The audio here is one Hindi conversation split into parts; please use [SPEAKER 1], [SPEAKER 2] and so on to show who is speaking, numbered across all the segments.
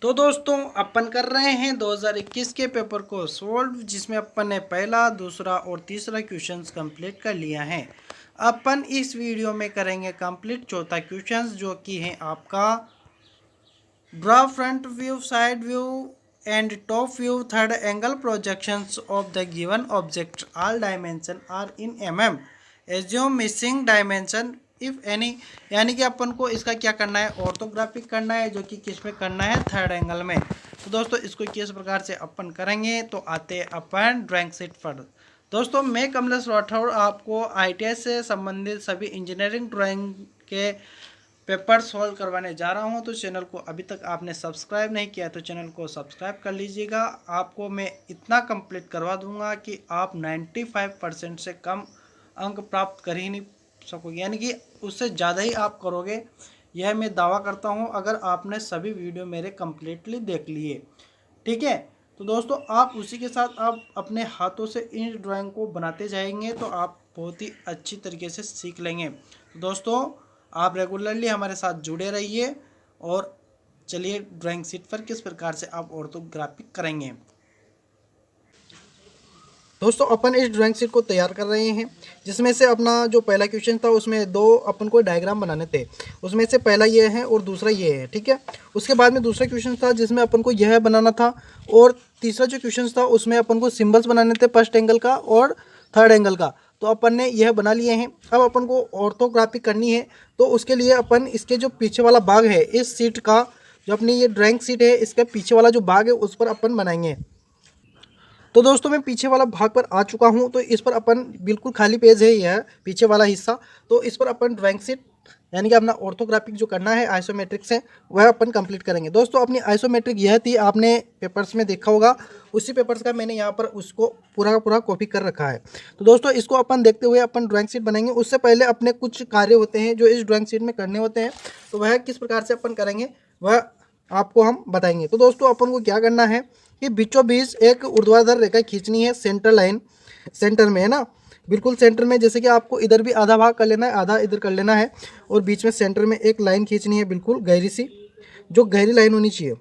[SPEAKER 1] तो दोस्तों अपन कर रहे हैं 2021 के पेपर को सोल्व, जिसमें अपन ने पहला, दूसरा और तीसरा क्वेश्चंस कंप्लीट कर लिया है। अपन इस वीडियो में करेंगे कंप्लीट चौथा क्वेश्चंस, जो कि है आपका draw front view, side view and top view, third angle projections of the given object, all dimension are in mm, assume missing dimension if any. यानी कि अपन को इसका क्या करना है, ऑर्थोग्राफिक करना है, जो कि किस में करना है, थर्ड एंगल में। तो दोस्तों इसको किस प्रकार से अपन करेंगे, तो आते अपन ड्राइंग शीट पर। दोस्तों मैं कमलेश राठौर आपको ITI से संबंधित सभी इंजीनियरिंग ड्राइंग के पेपर सॉल्व करवाने जा रहा हूं। तो चैनल को अभी तक आपने सब्सक्राइब नहीं किया तो चैनल को सब्सक्राइब कर लीजिएगा। आपको मैं इतना कंप्लीट करवा दूंगा कि आप 95% से कम अंक प्राप्त कर ही नहीं सकोगे, यानी कि उससे ज़्यादा ही आप करोगे, यह मैं दावा करता हूं, अगर आपने सभी वीडियो मेरे कम्प्लीटली देख लिए। ठीक है, तो दोस्तों आप उसी के साथ आप अपने हाथों से इन ड्राइंग को बनाते जाएंगे तो आप बहुत ही अच्छी तरीके से सीख लेंगे। तो दोस्तों आप रेगुलरली हमारे साथ जुड़े रहिए और चलिए ड्राइंग शीट पर किस प्रकार से आप ऑर्थोग्राफिक करेंगे। दोस्तों अपन इस ड्राइंग शीट को तैयार कर रहे हैं, जिसमें से अपना जो पहला क्वेश्चन था उसमें दो अपन को डायग्राम बनाने थे। उसमें से पहला ये है और दूसरा ये है। ठीक है, उसके बाद में दूसरा क्वेश्चन था जिसमें अपन को यह बनाना था, और तीसरा जो क्वेश्चन था उसमें अपन को सिम्बल्स बनाने थे, फर्स्ट एंगल का और थर्ड एंगल का। तो अपन ने यह बना लिए हैं। अब अपन को ऑर्थोग्राफी करनी है, तो उसके लिए अपन इसके जो पीछे वाला भाग है इस सीट का, जो अपनी ये ड्राइंग सीट है इसके पीछे वाला जो भाग है उस पर अपन बनाएंगे। तो दोस्तों मैं पीछे वाला भाग पर आ चुका हूं, तो इस पर अपन बिल्कुल खाली पेज है यह पीछे वाला हिस्सा। तो इस पर अपन ड्राइंग शीट यानी कि अपना ऑर्थोग्राफिक जो करना है आइसोमेट्रिक से, वह अपन कंप्लीट करेंगे। दोस्तों अपनी आइसोमेट्रिक यह थी, आपने पेपर्स में देखा होगा, उसी पेपर्स का मैंने यहाँ पर उसको पूरा का पूरा कॉपी कर रखा है। तो दोस्तों इसको अपन देखते हुए अपन ड्राइंग शीट बनाएंगे। उससे पहले अपने कुछ कार्य होते हैं जो इस ड्राइंग शीट में करने होते हैं, तो वह किस प्रकार से अपन करेंगे वह आपको हम बताएंगे। तो दोस्तों अपन को क्या करना है कि बीचों बीच एक ऊर्ध्वाधर रेखा खींचनी है, सेंटर लाइन सेंटर में है ना, बिल्कुल सेंटर में। जैसे कि आपको इधर भी आधा भाग कर लेना है, आधा इधर कर लेना है, और बीच में सेंटर में एक लाइन खींचनी है बिल्कुल गहरी सी, जो गहरी लाइन होनी चाहिए।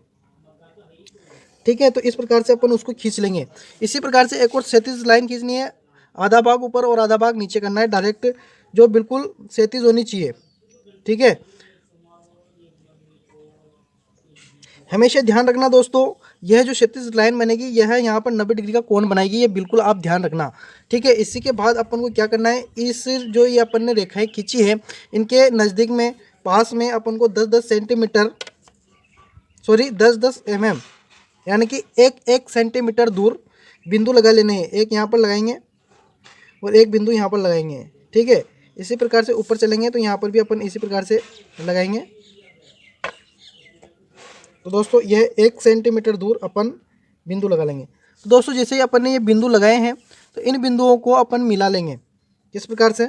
[SPEAKER 1] ठीक है, तो इस प्रकार से अपन उसको खींच लेंगे। इसी प्रकार से एक और क्षैतिज लाइन खींचनी है, आधा भाग ऊपर और आधा भाग नीचे करना है डायरेक्ट, जो बिल्कुल क्षैतिज होनी चाहिए। ठीक है, हमेशा ध्यान रखना दोस्तों, यह जो क्षैतिज लाइन बनेगी यह यहाँ पर 90 डिग्री का कोण बनाएगी, ये बिल्कुल आप ध्यान रखना। ठीक है, इसी के बाद अपन को क्या करना है, इस जो ये अपन ने रेखाएं खींची है इनके नज़दीक में पास में अपन को 10-10 सेंटीमीटर, सॉरी 10-10 mm, यानी कि 1-1 सेंटीमीटर दूर बिंदु लगा लेने हैं। एक यहाँ पर लगाएंगे और एक बिंदु यहाँ पर लगाएंगे। ठीक है, इसी प्रकार से ऊपर चलेंगे तो यहाँ पर भी अपन इसी प्रकार से लगाएंगे। तो दोस्तों यह 1 सेंटीमीटर दूर अपन बिंदु लगा लेंगे। तो दोस्तों जैसे ही अपन ने ये बिंदु लगाए हैं, तो इन बिंदुओं को अपन मिला लेंगे। किस प्रकार से,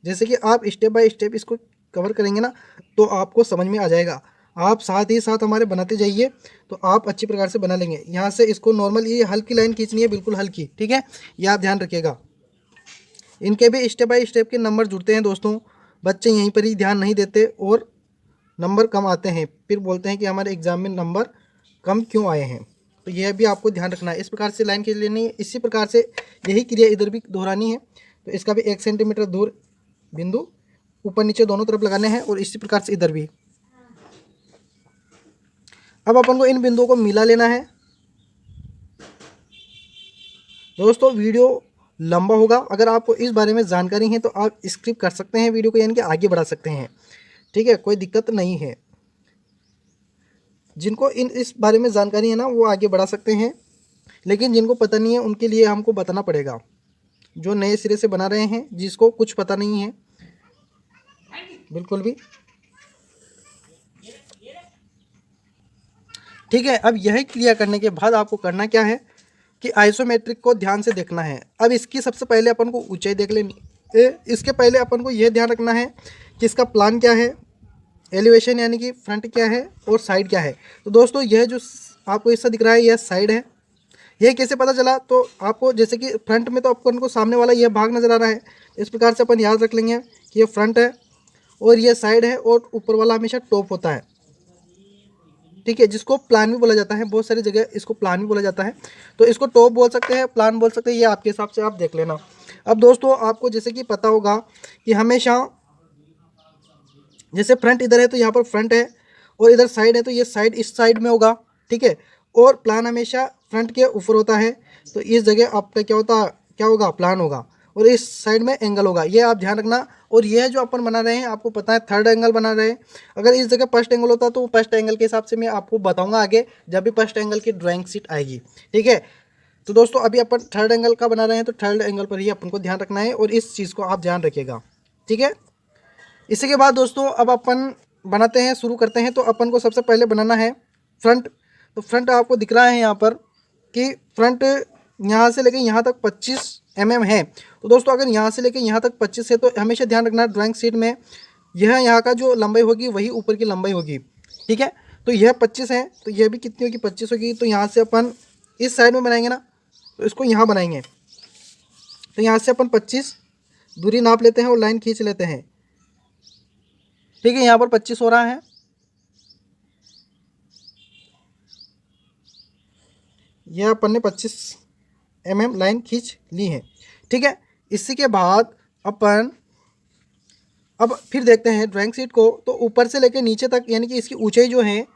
[SPEAKER 1] जैसे कि आप स्टेप बाय स्टेप इसको कवर करेंगे ना, तो आपको समझ में आ जाएगा। आप साथ ही साथ हमारे बनाते जाइए तो आप अच्छी प्रकार से बना लेंगे। यहाँ से इसको नॉर्मल ये हल्की लाइन खींचनी है, बिल्कुल हल्की। ठीक है, ये आप ध्यान रखिएगा। इनके भी स्टेप बाय स्टेप के नंबर जुड़ते हैं दोस्तों, बच्चे यहीं पर ही ध्यान नहीं देते और नंबर कम आते हैं, फिर बोलते हैं कि हमारे एग्ज़ाम में नंबर कम क्यों आए हैं। तो यह भी आपको ध्यान रखना है। इस प्रकार से लाइन खींच लेनी है। इसी प्रकार से यही क्रिया इधर भी दोहरानी है। तो इसका भी 1 सेंटीमीटर दूर बिंदु ऊपर नीचे दोनों तरफ लगाने हैं, और इसी प्रकार से इधर भी। अब अपन को इन बिंदुओं को मिला लेना है। दोस्तों वीडियो लंबा होगा, अगर आपको इस बारे में जानकारी है तो आप स्किप कर सकते हैं वीडियो को, यानी कि आगे बढ़ा सकते हैं। ठीक है, कोई दिक्कत नहीं है। जिनको इस बारे में जानकारी है ना वो आगे बढ़ा सकते हैं, लेकिन जिनको पता नहीं है उनके लिए हमको बताना पड़ेगा। जो नए सिरे से बना रहे हैं, जिसको कुछ पता नहीं है बिल्कुल भी। ठीक है, अब यह क्रिया करने के बाद आपको करना क्या है कि आइसोमेट्रिक को ध्यान से देखना है। अब इसकी सबसे पहले अपन को ऊंचाई देख लेनी है। इसके पहले अपन को यह ध्यान रखना है कि इसका प्लान क्या है, एलिवेशन यानी कि फ्रंट क्या है और साइड क्या है। तो दोस्तों यह जो आपको हिस्सा दिख रहा है यह साइड है। यह कैसे पता चला, तो आपको जैसे कि फ्रंट में तो अपन को सामने वाला यह भाग नज़र आ रहा है, इस प्रकार से अपन याद रख लेंगे कि यह फ्रंट है और यह साइड है, और ऊपर वाला हमेशा टॉप होता है। ठीक है, जिसको प्लान भी बोला जाता है, बहुत सारी जगह इसको प्लान भी बोला जाता है। तो इसको टॉप बोल सकते हैं, प्लान बोल सकते हैं, ये आपके हिसाब से आप देख लेना। अब दोस्तों आपको जैसे कि पता होगा कि हमेशा जैसे फ्रंट इधर है तो यहाँ पर फ्रंट है, और इधर साइड है तो ये साइड इस साइड में होगा, ठीक है। और प्लान हमेशा फ्रंट के ऊपर होता है, तो इस जगह आपका क्या होगा, प्लान होगा, और इस साइड में एंगल होगा, ये आप ध्यान रखना। और ये जो अपन बना रहे हैं आपको पता है थर्ड एंगल बना रहे हैं। अगर इस जगह फर्स्ट एंगल होता तो फर्स्ट एंगल के हिसाब से मैं आपको बताऊंगा आगे, जब भी फर्स्ट एंगल की ड्राइंग शीट आएगी, ठीक है। तो दोस्तों अभी अपन थर्ड एंगल का बना रहे हैं, तो थर्ड एंगल पर ही अपन को ध्यान रखना है, और इस चीज़ को आप ध्यान रखिएगा, ठीक है। इसी के बाद दोस्तों अब अपन बनाते हैं, शुरू करते हैं। तो अपन को सबसे पहले बनाना है फ्रंट। तो फ्रंट आपको दिख रहा है यहाँ पर कि फ्रंट यहाँ से लेके यहाँ तक 25 mm है। तो दोस्तों अगर यहाँ से लेके यहाँ तक 25 है, तो हमेशा ध्यान रखना ड्राइंग शीट में यह यहाँ का जो लंबाई होगी वही ऊपर की लंबाई होगी, ठीक है। तो यह 25 है, तो यह भी कितनी होगी, 25 होगी। तो यहाँ से अपन इस साइड में बनाएंगे ना, तो इसको यहाँ बनाएंगे। तो यहाँ से अपन 25 दूरी नाप लेते हैं और लाइन खींच लेते हैं, ठीक है। यहाँ पर 25 हो रहा है, यह अपन ने 25 mm लाइन खींच ली है, ठीक है। इसी के बाद अपन अब फिर देखते हैं ड्राइंग शीट को। तो ऊपर से लेकर नीचे तक यानी कि इसकी ऊंचाई जो है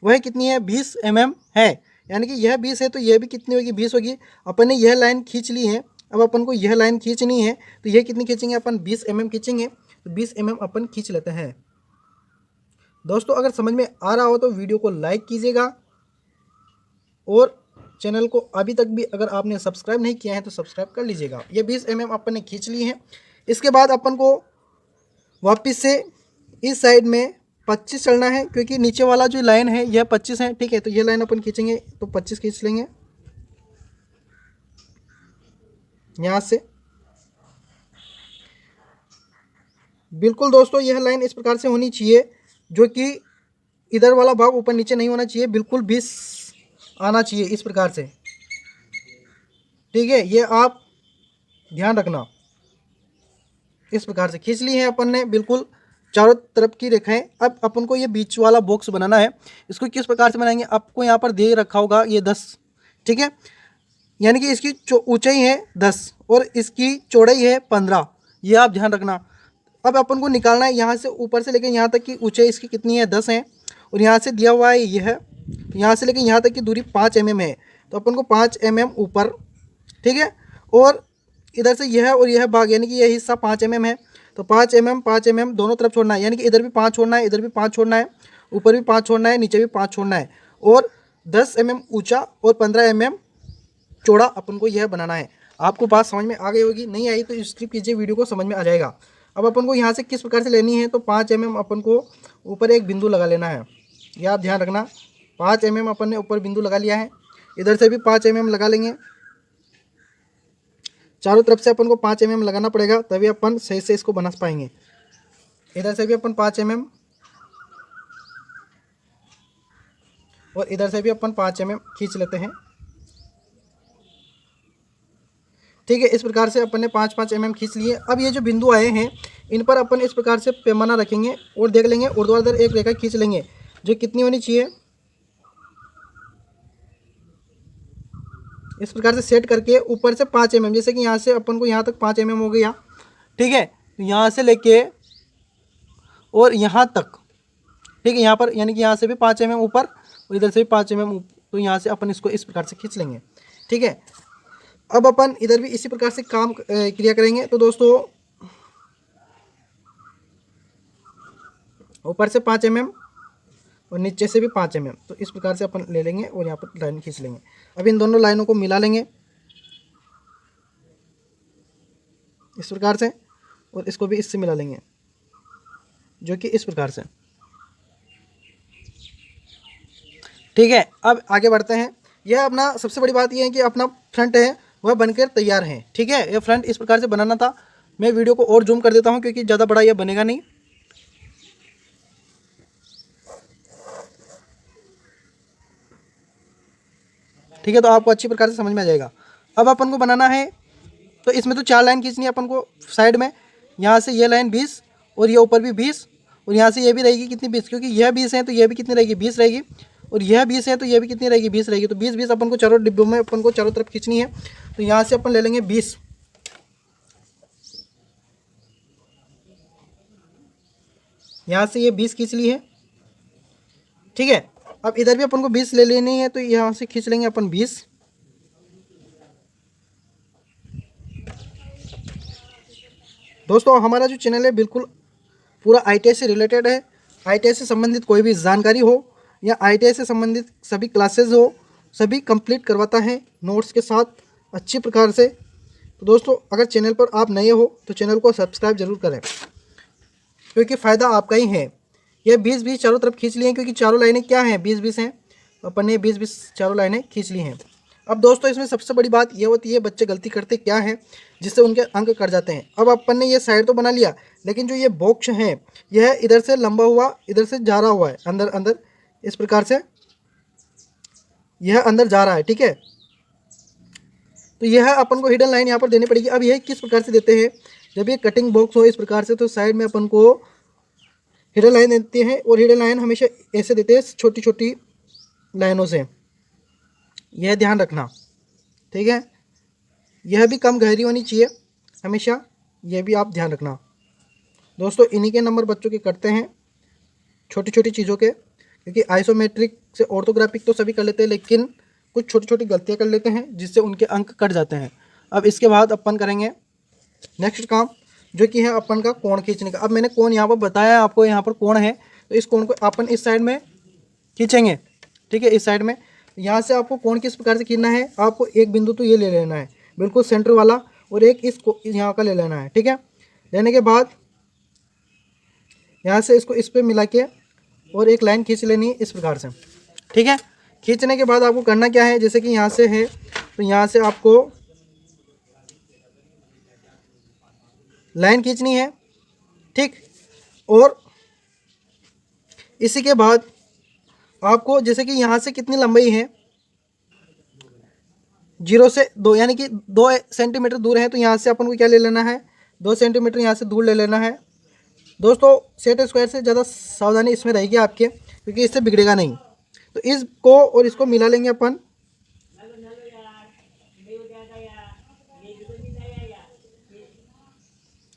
[SPEAKER 1] वह कितनी है, 20 mm है। यानी कि यह 20 है तो यह भी कितनी होगी, 20 होगी। अपन ने यह लाइन खींच ली है, अब अपन को यह लाइन खींचनी है, तो यह कितनी खींचेंगे अपन, 20 mm खींचेंगे। तो 20 mm अपन खींच लेते हैं। दोस्तों अगर समझ में आ रहा हो तो वीडियो को लाइक कीजिएगा, और चैनल को अभी तक भी अगर आपने सब्सक्राइब नहीं किया है तो सब्सक्राइब कर लीजिएगा। ये 20 mm अपन ने खींच ली है। इसके बाद अपन को वापस से इस साइड में 25 चलना है, क्योंकि नीचे वाला जो लाइन है यह 25 है, ठीक है। तो ये लाइन अपन खींचेंगे, तो 25 खींच लेंगे यहाँ से। बिल्कुल दोस्तों यह लाइन इस प्रकार से होनी चाहिए, जो कि इधर वाला भाग ऊपर नीचे नहीं होना चाहिए, बिल्कुल 20 आना चाहिए इस प्रकार से, ठीक है। ये आप ध्यान रखना। इस प्रकार से खींच ली है अपन ने बिल्कुल चारों तरफ की रेखाएं। अब अपन को ये बीच वाला बॉक्स बनाना है। इसको किस प्रकार से बनाएंगे, आपको यहाँ पर दे रखा होगा ये 10, ठीक है। यानी कि इसकी ऊंचाई है 10 और इसकी चौड़ाई है 15, ये आप ध्यान रखना। अब अपन को निकालना है यहाँ से ऊपर से लेकर यहाँ तक की ऊंचाई इसकी कितनी है, 10 है। और यहाँ से दिया हुआ है ये है, यहाँ से लेकर यहाँ तक की दूरी 5 mm है। तो अपन को 5 mm ऊपर, ठीक है। और इधर से यह और यह भाग यानी कि यह हिस्सा 5 mm है, तो 5 mm दोनों तरफ छोड़ना है। यानी कि इधर भी 5 छोड़ना है, इधर भी 5 छोड़ना है, ऊपर भी 5 छोड़ना है, नीचे भी 5 छोड़ना है। और 10 mm ऊंचा और 15 mm चौड़ा अपन को यह बनाना है। आपको बात समझ में आ गई होगी, नहीं आई तो स्किप कीजिए, वीडियो को समझ में आ जाएगा। अब अपन को यहाँ से किस प्रकार से लेनी है, तो 5 mm अपन को ऊपर एक बिंदु लगा लेना है, यह आप ध्यान रखना। 5 mm अपन ने ऊपर बिंदु लगा लिया है, इधर से भी 5 mm लगा लेंगे। चारों तरफ से अपन को 5 mm लगाना पड़ेगा, तभी अपन सही से इसको बना पाएंगे। इधर से भी अपन 5 mm और इधर से भी अपन 5 mm खींच लेते हैं, ठीक है। इस प्रकार से अपन ने 5-5 mm खींच लिए। अब ये जो बिंदु आए हैं इन पर अपन इस प्रकार से पैमाना रखेंगे और देख लेंगे, ऊर्ध्वाधर एक रेखा खींच लेंगे जो कितनी होनी चाहिए, इस प्रकार से सेट करके ऊपर से 5 mm, जैसे कि यहाँ से अपन को यहाँ तक 5 mm हो गया, ठीक है। तो यहाँ से लेके और यहाँ तक, ठीक है, यहाँ पर यानी कि यहाँ से भी 5 mm ऊपर और इधर से भी 5 mm, तो यहाँ से अपन इसको इस प्रकार से खींच लेंगे, ठीक है। अब अपन इधर भी इसी प्रकार से काम क्रिया करेंगे। तो दोस्तों ऊपर से 5 mm और नीचे से भी 5 mm, तो इस प्रकार से अपन ले लेंगे और यहाँ पर लाइन खींच लेंगे। अब इन दोनों लाइनों को मिला लेंगे इस प्रकार से, और इसको भी इससे मिला लेंगे जो कि इस प्रकार से, ठीक है। अब आगे बढ़ते हैं। यह अपना सबसे बड़ी बात यह है कि अपना फ्रंट है वह बनकर तैयार है, ठीक है। यह फ्रंट इस प्रकार से बनाना था। मैं वीडियो को और जूम कर देता हूँ क्योंकि ज़्यादा बड़ा यह बनेगा नहीं, ठीक है। तो आपको अच्छी प्रकार से समझ में आ जाएगा। अब अपन को बनाना है, तो इसमें तो 4 लाइन खींचनी है अपन को साइड में। यहाँ से ये लाइन 20 और ये ऊपर भी 20 और यहाँ से ये भी रहेगी कितनी 20, क्योंकि यह 20 है तो यह भी कितनी रहेगी 20 रहेगी। और यह 20 है तो यह भी कितनी रहेगी, 20 रहेगी। तो 20 20 अपन को चारों डिब्बों में अपन को चारों तरफ खींचनी है। तो यहाँ से अपन ले लेंगे 20, यहाँ से ये 20 खींच ली है, ठीक है। अब इधर भी अपन को 20 ले लेनी है, तो यहाँ से खींच लेंगे अपन 20। दोस्तों हमारा जो चैनल है बिल्कुल पूरा ITI से रिलेटेड है। ITI से संबंधित कोई भी जानकारी हो या ITI से संबंधित सभी क्लासेस हो, सभी कंप्लीट करवाता है नोट्स के साथ अच्छी प्रकार से। तो दोस्तों अगर चैनल पर आप नए हो तो चैनल को सब्सक्राइब जरूर करें, क्योंकि फ़ायदा आपका ही है। ये 20 20 चारों तरफ खींच लिए हैं, क्योंकि चारों लाइनें क्या हैं, 20 20 हैं। अपन ने 20 20 चारों लाइनें खींच ली हैं। अब दोस्तों इसमें सबसे बड़ी बात ये होती है, बच्चे गलती करते क्या हैं जिससे उनके अंक कट जाते हैं। अब अपन ने ये साइड तो बना लिया, लेकिन जो ये बॉक्स है यह इधर से लंबा हुआ, इधर से जा रहा हुआ है अंदर अंदर, इस प्रकार से यह अंदर जा रहा है, ठीक है। तो यह अपन को हिडन लाइन यहाँ पर देनी पड़ेगी। अब यह किस प्रकार से देते हैं, जब ये कटिंग बॉक्स हो इस प्रकार से, तो साइड में अपन को हिडन लाइन देते हैं। और हिडन लाइन हमेशा ऐसे देते हैं, छोटी छोटी लाइनों से, यह ध्यान रखना, ठीक है। यह भी कम गहरी होनी चाहिए हमेशा, यह भी आप ध्यान रखना। दोस्तों इन्हीं के नंबर बच्चों के कटते हैं, छोटी छोटी चीज़ों के, क्योंकि आइसोमेट्रिक से ऑर्थोग्राफिक तो सभी कर लेते हैं, लेकिन कुछ छोटी छोटी गलतियाँ कर लेते हैं जिससे उनके अंक कट जाते हैं। अब इसके बाद अपन करेंगे नेक्स्ट काम, जो कि है अपन का कोण खींचने का। अब मैंने कोण यहाँ पर बताया आपको, यहाँ पर कोण है, तो इस कोण को अपन इस साइड में खींचेंगे, ठीक है, इस साइड में। यहाँ से आपको कोण किस प्रकार से खींचना है, आपको एक बिंदु तो ये ले लेना है बिल्कुल सेंटर वाला, और एक इसको यहाँ का ले लेना है, ठीक है। लेने के बाद यहाँ से इसको इस पर मिला के और एक लाइन खींच लेनी है इस प्रकार से, ठीक है। खींचने के बाद आपको करना क्या है, जैसे कि यहाँ से है तो यहाँ से आपको लाइन खींचनी है, ठीक। और इसी के बाद आपको जैसे कि यहाँ से कितनी लंबाई है, 0 से 2, यानी कि 2 सेंटीमीटर दूर है, तो यहाँ से अपन को क्या ले लेना है, 2 सेंटीमीटर यहाँ से दूर ले लेना है। दोस्तों सेट स्क्वायर से ज़्यादा सावधानी इसमें रहेगी आपके, क्योंकि इससे बिगड़ेगा नहीं। तो इसको और इसको मिला लेंगे अपन,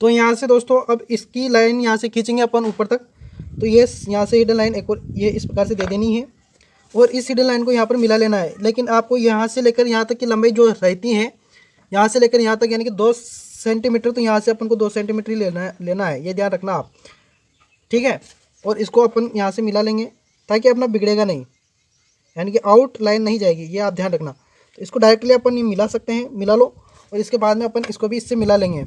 [SPEAKER 1] तो यहाँ से दोस्तों अब इसकी लाइन यहाँ से खींचेंगे अपन ऊपर तक। तो ये यहाँ से हिडन लाइन एक और ये इस प्रकार से दे देनी है, और इस हिडन लाइन को यहाँ पर मिला लेना है। लेकिन आपको यहाँ से लेकर यहाँ तक की लंबाई जो रहती है, यहाँ से लेकर यहाँ तक यानी कि 2 सेंटीमीटर, तो यहाँ से अपन को 2 सेंटीमीटर ही लेना है, ये ध्यान रखना आप, ठीक है। और इसको अपन यहाँ से मिला लेंगे ताकि अपना बिगड़ेगा नहीं, यानी कि आउट लाइन नहीं जाएगी, ये आप ध्यान रखना। तो इसको डायरेक्टली अपन ये मिला सकते हैं, मिला लो, और इसके बाद में अपन इसको भी इससे मिला लेंगे,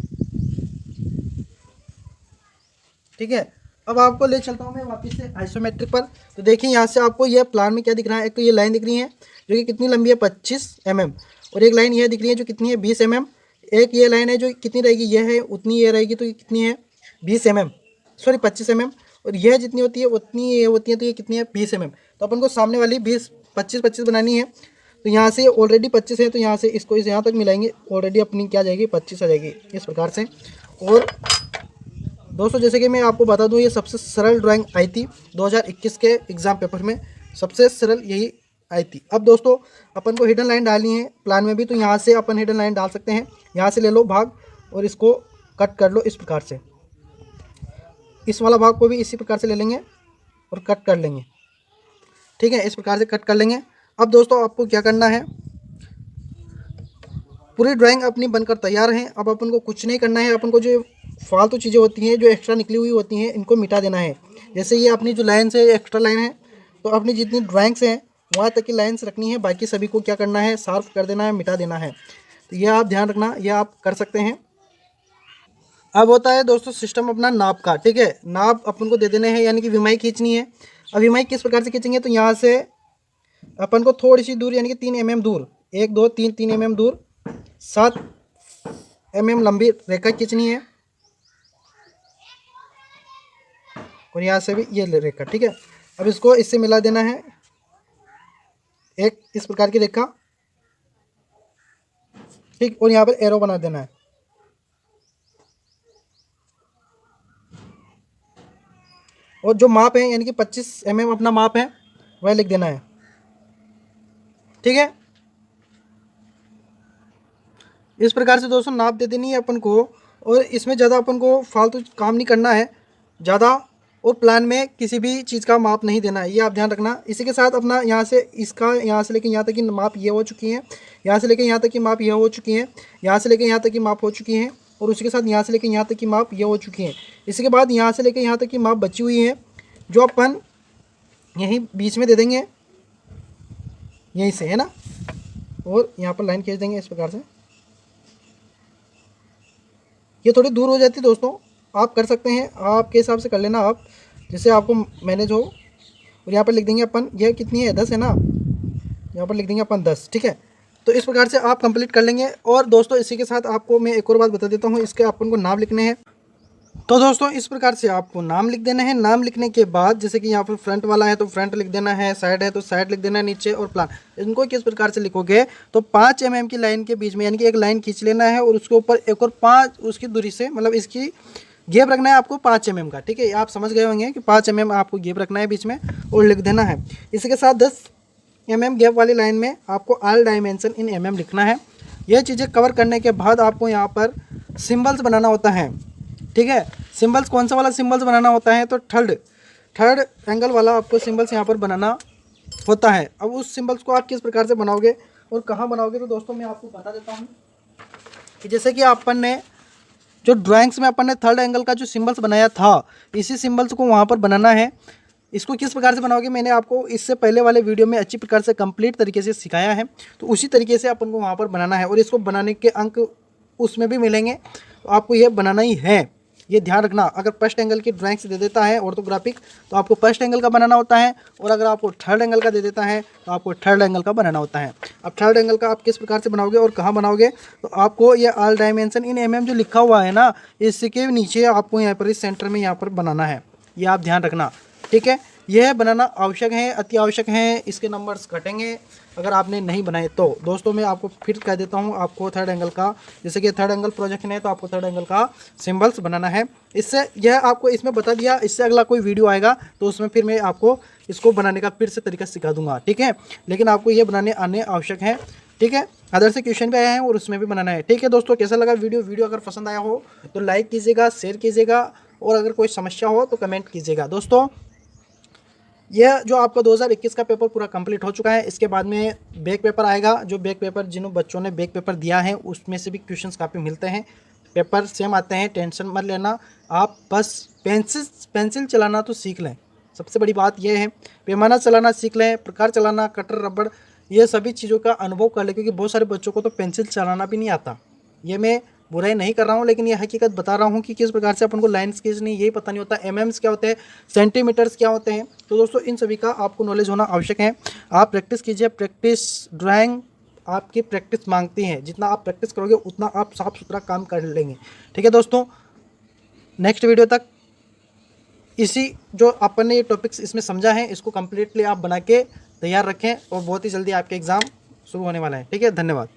[SPEAKER 1] ठीक है। अब आपको ले चलता हूँ मैं वापस से आइसोमेट्रिक पर। तो देखिए यहाँ से आपको यह प्लान में क्या दिख रहा है, एक तो ये लाइन दिख रही है जो कि कितनी लंबी है, 25 mm, और एक लाइन यह दिख रही है जो कितनी है, 20 mm। एक ये लाइन है जो कितनी रहेगी, यह है उतनी ये रहेगी, तो ये कितनी है, 20 mm, सॉरी 25 mm। और यह जितनी होती है उतनी ये होती है, तो ये कितनी है, 20 mm। तो अपन को सामने वाली 25 बनानी है। तो यहाँ से ऑलरेडी 25 है, तो यहाँ से इसको इस यहाँ तक मिलाएंगे, ऑलरेडी अपनी क्या जाएगी, 25 आ जाएगी इस प्रकार से। और दोस्तों जैसे कि मैं आपको बता दूं, ये सबसे सरल ड्राइंग आई थी 2021 के एग्ज़ाम पेपर में, सबसे सरल यही आई थी। अब दोस्तों अपन को हिडन लाइन डालनी है प्लान में भी, तो यहाँ से अपन हिडन लाइन डाल सकते हैं। यहाँ से ले लो भाग और इसको कट कर लो इस प्रकार से, इस वाला भाग को भी इसी प्रकार से ले लेंगे और कट कर लेंगे, ठीक है, इस प्रकार से कट कर लेंगे। अब दोस्तों आपको क्या करना है, पूरी ड्राइंग अपनी बनकर तैयार है। अब अपन को कुछ नहीं करना है, अपन को जो फालतू चीज़ें होती हैं, जो एक्स्ट्रा निकली हुई होती हैं, इनको मिटा देना है। जैसे ये अपनी जो लाइन है, एक्स्ट्रा लाइन है, तो अपनी जितनी ड्राइंग्स हैं वहाँ तक की लाइन्स रखनी है, बाकी सभी को क्या करना है, सार्फ कर देना है, मिटा देना है। तो ये आप ध्यान रखना, ये आप कर सकते हैं। अब होता है दोस्तों सिस्टम अपना नाप का, ठीक है। नाप अपन को दे देने हैं, यानी कि विमाई खींचनी है। अब विमाई किस प्रकार से खींचेंगे, तो यहाँ से अपन को थोड़ी सी दूर, यानी कि 3 mm दूर, 1 2 3 3 mm दूर 7 mm लंबी रेखा खींचनी है, और यहाँ से भी ये रेखा, ठीक है। अब इसको इससे मिला देना है, एक इस प्रकार की रेखा, ठीक, और यहाँ पर एरो बना देना है। और जो माप है, यानी कि 25 mm अपना माप है, वह लिख देना है। ठीक है। इस प्रकार से दोस्तों नाप दे देनी है अपन को, और इसमें ज़्यादा अपन को फालतू काम नहीं करना है ज़्यादा, और प्लान में किसी भी चीज़ का माप नहीं देना है, ये आप ध्यान रखना। इसी के साथ अपना यहाँ से इसका यहाँ से लेकर यहाँ तक की माप ये हो चुकी है, यहाँ से लेकर यहाँ तक की माप ये हो चुकी है, यहाँ से लेकर यहाँ तक की माप हो चुकी है, और उसी के साथ यहाँ से लेकर यहाँ तक की माप ये हो चुकी है। इसी के बाद यहाँ से लेकर यहाँ तक की माप बची हुई है, जो अपन यहीं बीच में दे देंगे, यहीं से, है ना, और यहाँ पर लाइन खींच देंगे इस प्रकार से। ये थोड़ी दूर हो जाती है दोस्तों, आप कर सकते हैं, आपके हिसाब से कर लेना आप, जिससे आपको मैनेज हो। और यहाँ पर लिख देंगे अपन, यह कितनी है, 10 है ना, यहाँ पर लिख देंगे अपन 10, ठीक है। तो इस प्रकार से आप कंप्लीट कर लेंगे। और दोस्तों इसी के साथ आपको मैं एक और बात बता देता हूँ, इसके अपन को नाम लिखने हैं। तो दोस्तों इस प्रकार से आपको नाम लिख देना है। नाम लिखने के बाद जैसे कि यहाँ पर फ्रंट वाला है तो फ्रंट लिख देना है, साइड है तो साइड लिख देना है, नीचे और प्लान। इनको किस प्रकार से लिखोगे तो 5 mm की लाइन के बीच में, यानी कि एक लाइन खींच लेना है, और उसके ऊपर एक और 5 उसकी दूरी से, मतलब इसकी गैप रखना है आपको 5 mm का, ठीक है। आप समझ गए होंगे कि 5 mm आपको गैप रखना है बीच में, और लिख देना है। इसी के साथ 10 mm गैप वाली लाइन में आपको ऑल डायमेंशन इन mm लिखना है। यह चीज़ें कवर करने के बाद आपको यहाँ पर सिम्बल्स बनाना होता है, ठीक है। सिंबल्स कौन सा वाला सिंबल्स बनाना होता है तो थर्ड एंगल वाला आपको सिंबल्स यहाँ पर बनाना होता है। अब उस सिंबल्स को आप किस प्रकार से बनाओगे और कहाँ बनाओगे तो दोस्तों मैं आपको बता देता हूँ कि जैसे कि अपन ने जो ड्राइंग्स में अपन ने थर्ड एंगल का जो सिंबल्स बनाया था, इसी सिंबल्स को वहाँ पर बनाना है। इसको किस प्रकार से बनाओगे मैंने आपको इससे पहले वाले वीडियो में अच्छी प्रकार से कंप्लीट तरीके से सिखाया है, तो उसी तरीके से अपन को वहाँ पर बनाना है, और इसको बनाने के अंक उसमें भी मिलेंगे, तो आपको यह बनाना ही है, ये ध्यान रखना। अगर फर्स्ट एंगल की ड्राइंग से दे देता है ऑर्थोग्राफिक तो आपको फर्स्ट एंगल का बनाना होता है, और अगर आपको थर्ड एंगल का दे देता है तो आपको थर्ड एंगल का बनाना होता है। अब थर्ड एंगल का आप किस प्रकार से बनाओगे और कहाँ बनाओगे तो आपको ये ऑल डायमेंशन इन mm जो लिखा हुआ है ना, इसके नीचे आपको यहाँ पर इस सेंटर में यहाँ पर बनाना है, ये आप ध्यान रखना, ठीक है। यह बनाना आवश्यक है, अति आवश्यक है, इसके नंबर्स घटेंगे अगर आपने नहीं बनाए तो। दोस्तों मैं आपको फिर कह देता हूँ, आपको थर्ड एंगल का, जैसे कि थर्ड एंगल प्रोजेक्शन है तो आपको थर्ड एंगल का सिंबल्स बनाना है। इससे यह आपको इसमें बता दिया, इससे अगला कोई वीडियो आएगा तो उसमें फिर मैं आपको इसको बनाने का फिर से तरीका सिखा दूंगा, ठीक है। लेकिन आपको ये बनाने आने आवश्यक है, ठीक है। अदर से क्वेश्चन भी आया है और उसमें भी बनाना है, ठीक है। दोस्तों कैसा लगा वीडियो अगर पसंद आया हो तो लाइक कीजिएगा, शेयर कीजिएगा, और अगर कोई समस्या हो तो कमेंट कीजिएगा। दोस्तों यह जो आपका 2021 का पेपर पूरा कंप्लीट हो चुका है, इसके बाद में बैक पेपर आएगा। जो बैक पेपर जिन बच्चों ने बैक पेपर दिया है उसमें से भी क्वेश्चंस काफ़ी मिलते हैं, पेपर सेम आते हैं, टेंशन मत लेना। आप बस पेंसिल चलाना तो सीख लें, सबसे बड़ी बात यह है, पैमाना चलाना सीख लें, प्रकार चलाना, कटर, रबड़, ये सभी चीज़ों का अनुभव कर लें, क्योंकि बहुत सारे बच्चों को तो पेंसिल चलाना भी नहीं आता। ये मैं बुराई नहीं कर रहा हूँ, लेकिन ये हकीकत बता रहा हूँ कि किस प्रकार से अपन को लाइन्स खींचनी यही पता नहीं होता, एमएम्स क्या होते हैं, सेंटीमीटर्स क्या होते हैं। तो दोस्तों इन सभी का आपको नॉलेज होना आवश्यक है। आप प्रैक्टिस कीजिए, प्रैक्टिस ड्राइंग आपकी प्रैक्टिस मांगती है, जितना आप प्रैक्टिस करोगे उतना आप साफ सुथरा काम कर लेंगे, ठीक है। दोस्तों नेक्स्ट वीडियो तक इसी जो अपन ने ये टॉपिक्स इसमें समझा है इसको कम्प्लीटली आप बना के तैयार रखें, और बहुत ही जल्दी आपके एग्ज़ाम शुरू होने वाला है, ठीक है। धन्यवाद।